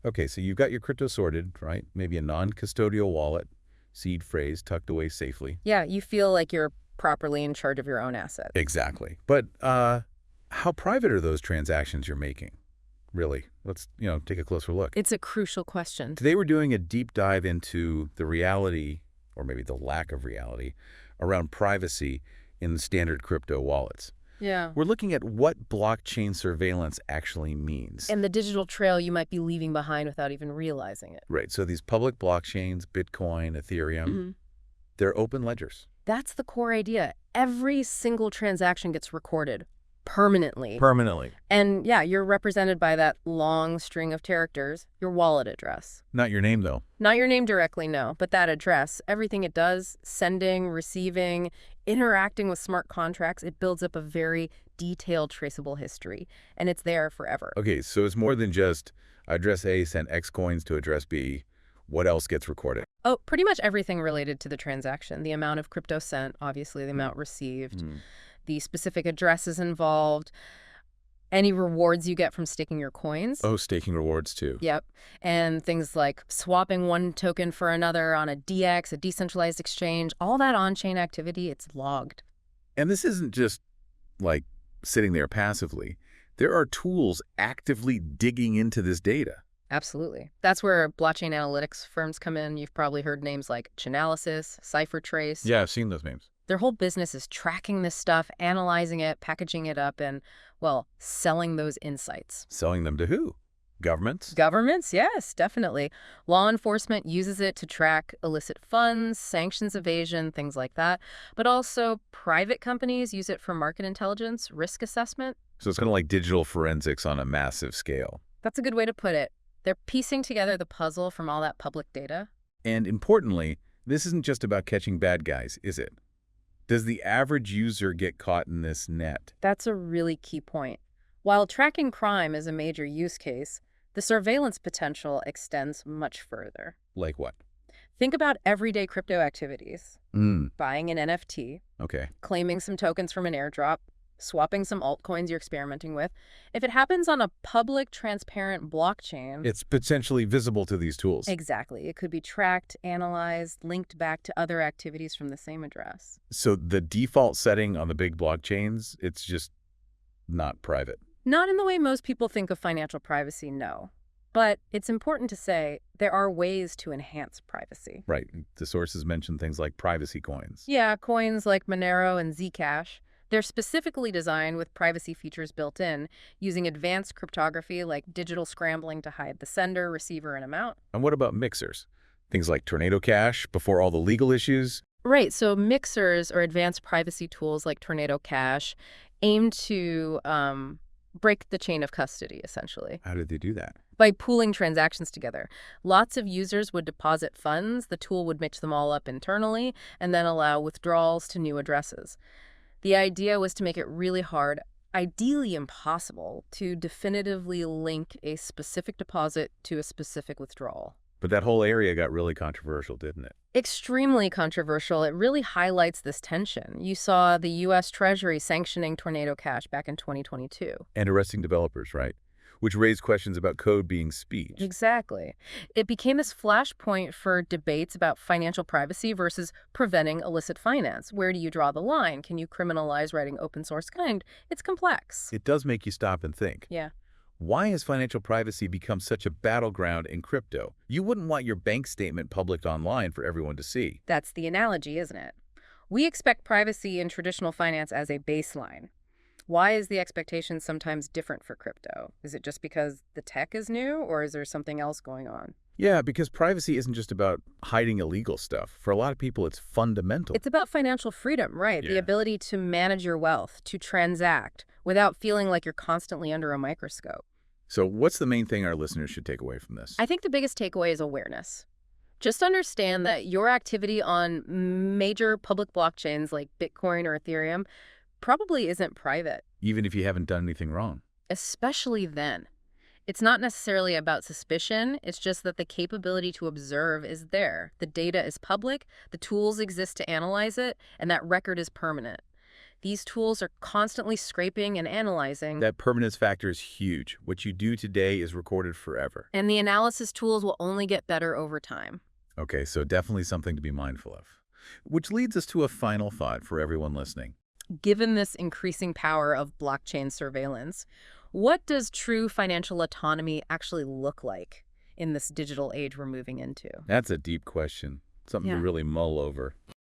Okay, so you've got your crypto sorted, right? Maybe a non-custodial wallet, seed phrase tucked away safely. Yeah, you feel like you're properly in charge of your own assets. Exactly. But how private are those transactions you're making? Really? Let's, take a closer look. It's a crucial question. Today we're doing a deep dive into the reality, or maybe the lack of reality, around privacy in the standard crypto wallets. Yeah. We're looking at what blockchain surveillance actually means. And the digital trail you might be leaving behind without even realizing it. Right, so these public blockchains, Bitcoin, Ethereum, they're open ledgers. That's the core idea. Every single transaction gets recorded permanently. Permanently. And yeah, you're represented by that long string of characters, your wallet address. Not your name, though. Not your name directly, no, but that address, everything it does, sending, receiving, interacting with smart contracts, it builds up a very detailed traceable history, and it's there forever. Okay, so it's more than just address A sent X coins to address B. What else gets recorded? Oh, pretty much everything related to the transaction. The amount of crypto sent, obviously the amount received, the specific addresses involved, any rewards you get from staking your coins. Oh, staking rewards, too. Yep. And things like swapping one token for another on a DX, a decentralized exchange, all that on-chain activity, it's logged. And this isn't just, like, sitting there passively. There are tools actively digging into this data. Absolutely. That's where blockchain analytics firms come in. You've probably heard names like Chainalysis, CipherTrace. Yeah, I've seen those names. Their whole business is tracking this stuff, analyzing it, packaging it up, and, well, selling those insights. Selling them to who? Governments? Governments, yes, definitely. Law enforcement uses it to track illicit funds, sanctions evasion, things like that. But also private companies use it for market intelligence, risk assessment. So it's kind of like digital forensics on a massive scale. That's a good way to put it. They're piecing together the puzzle from all that public data. And importantly, this isn't just about catching bad guys, is it? Does the average user get caught in this net? That's a really key point. While tracking crime is a major use case, the surveillance potential extends much further. Like what? Think about everyday crypto activities. Buying an NFT, Okay. claiming some tokens from an airdrop, swapping some altcoins you're experimenting with. If it happens on a public, transparent blockchain... It's potentially visible to these tools. Exactly. It could be tracked, analyzed, linked back to other activities from the same address. So the default setting on the big blockchains, it's just not private. Not in the way most people think of financial privacy, no. But it's important to say there are ways to enhance privacy. Right. The sources mention things like privacy coins. Yeah, coins like Monero and Zcash. They're specifically designed with privacy features built in, using advanced cryptography like digital scrambling to hide the sender, receiver, and amount. And what about mixers? Things like Tornado Cash before all the legal issues? Right, so mixers or advanced privacy tools like Tornado Cash aim to break the chain of custody, essentially. How did they do that? By pooling transactions together. Lots of users would deposit funds, the tool would mix them all up internally, and then allow withdrawals to new addresses. The idea was to make it really hard, ideally impossible, to definitively link a specific deposit to a specific withdrawal. But that whole area got really controversial, didn't it? Extremely controversial. It really highlights this tension. You saw the U.S. Treasury sanctioning Tornado Cash back in 2022. And arresting developers, right? Which raised questions about code being speech. Exactly. It became this flashpoint for debates about financial privacy versus preventing illicit finance. Where do you draw the line? Can you criminalize writing open source code? It's complex. It does make you stop and think. Yeah. Why has financial privacy become such a battleground in crypto? You wouldn't want your bank statement published online for everyone to see. That's the analogy, isn't it? We expect privacy in traditional finance as a baseline. Why is the expectation sometimes different for crypto? Is it just because the tech is new, or is there something else going on? Yeah, because privacy isn't just about hiding illegal stuff. For a lot of people, it's fundamental. It's about financial freedom, right? Yeah. The ability to manage your wealth, to transact, without feeling like you're constantly under a microscope. So what's the main thing our listeners should take away from this? I think the biggest takeaway is awareness. Just understand that your activity on major public blockchains like Bitcoin or Ethereum probably isn't private. Even if you haven't done anything wrong. Especially then. It's not necessarily about suspicion, it's just that the capability to observe is there. The data is public, the tools exist to analyze it, and that record is permanent. These tools are constantly scraping and analyzing, That permanence factor is huge. What you do today is recorded forever. and the analysis tools will only get better over time. Okay, so definitely something to be mindful of. Which leads us to a final thought for everyone listening. Given this increasing power of blockchain surveillance, what does true financial autonomy actually look like in this digital age we're moving into? That's a deep question, something to Yeah. really mull over.